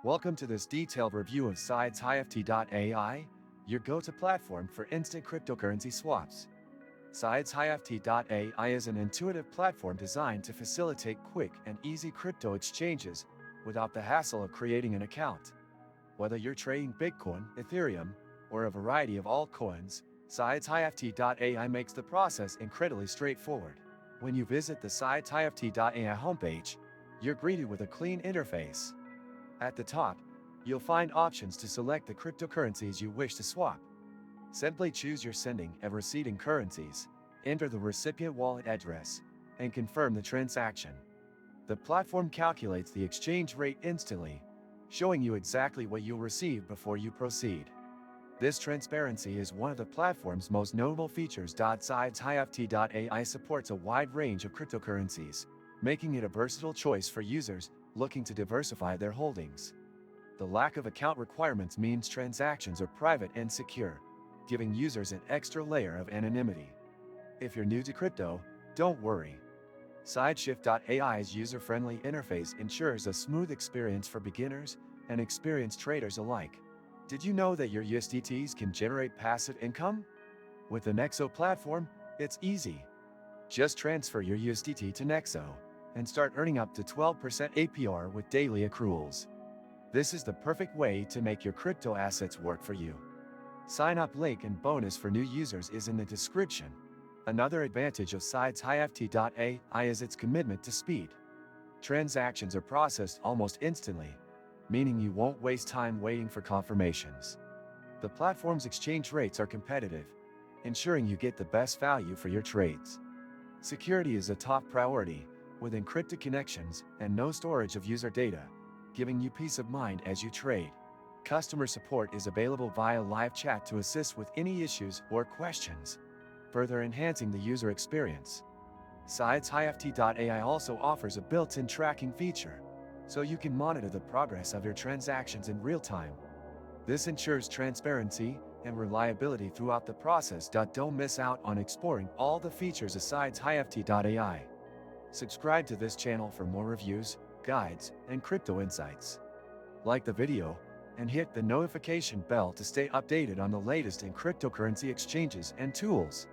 Welcome to this detailed review of SideShift.ai, your go-to platform for instant cryptocurrency swaps. SideShift.ai is an intuitive platform designed to facilitate quick and easy crypto exchanges without the hassle of creating an account. Whether you're trading Bitcoin, Ethereum, or a variety of altcoins, SideShift.ai makes the process incredibly straightforward. When you visit the SideShift.ai homepage, you're greeted with a clean interface. At the top, you'll find options to select the cryptocurrencies you wish to swap. Simply choose your sending and receiving currencies, enter the recipient wallet address, and confirm the transaction. The platform calculates the exchange rate instantly, showing you exactly what you'll receive before you proceed. This transparency is one of the platform's most notable features. SideShift.ai supports a wide range of cryptocurrencies, making it a versatile choice for users looking to diversify their holdings. The lack of account requirements means transactions are private and secure, giving users an extra layer of anonymity. If you're new to crypto, don't worry. SideShift.ai's user-friendly interface ensures a smooth experience for beginners and experienced traders alike. Did you know that your USDTs can generate passive income? With the Nexo platform, it's easy. Just transfer your USDT to Nexo and start earning up to 12% APR with daily accruals. This is the perfect way to make your crypto assets work for you. Sign up link and bonus for new users is in the description. Another advantage of SideShift.ai is its commitment to speed. Transactions are processed almost instantly, meaning you won't waste time waiting for confirmations. The platform's exchange rates are competitive, ensuring you get the best value for your trades. Security is a top priority, with encrypted connections and no storage of user data, giving you peace of mind as you trade. Customer support is available via live chat to assist with any issues or questions, further enhancing the user experience. SideShift.ai also offers a built-in tracking feature, so you can monitor the progress of your transactions in real time. This ensures transparency and reliability throughout the process. Don't miss out on exploring all the features of SideShift.ai. Subscribe to this channel for more reviews, guides, and crypto insights. Like the video, and hit the notification bell to stay updated on the latest in cryptocurrency exchanges and tools.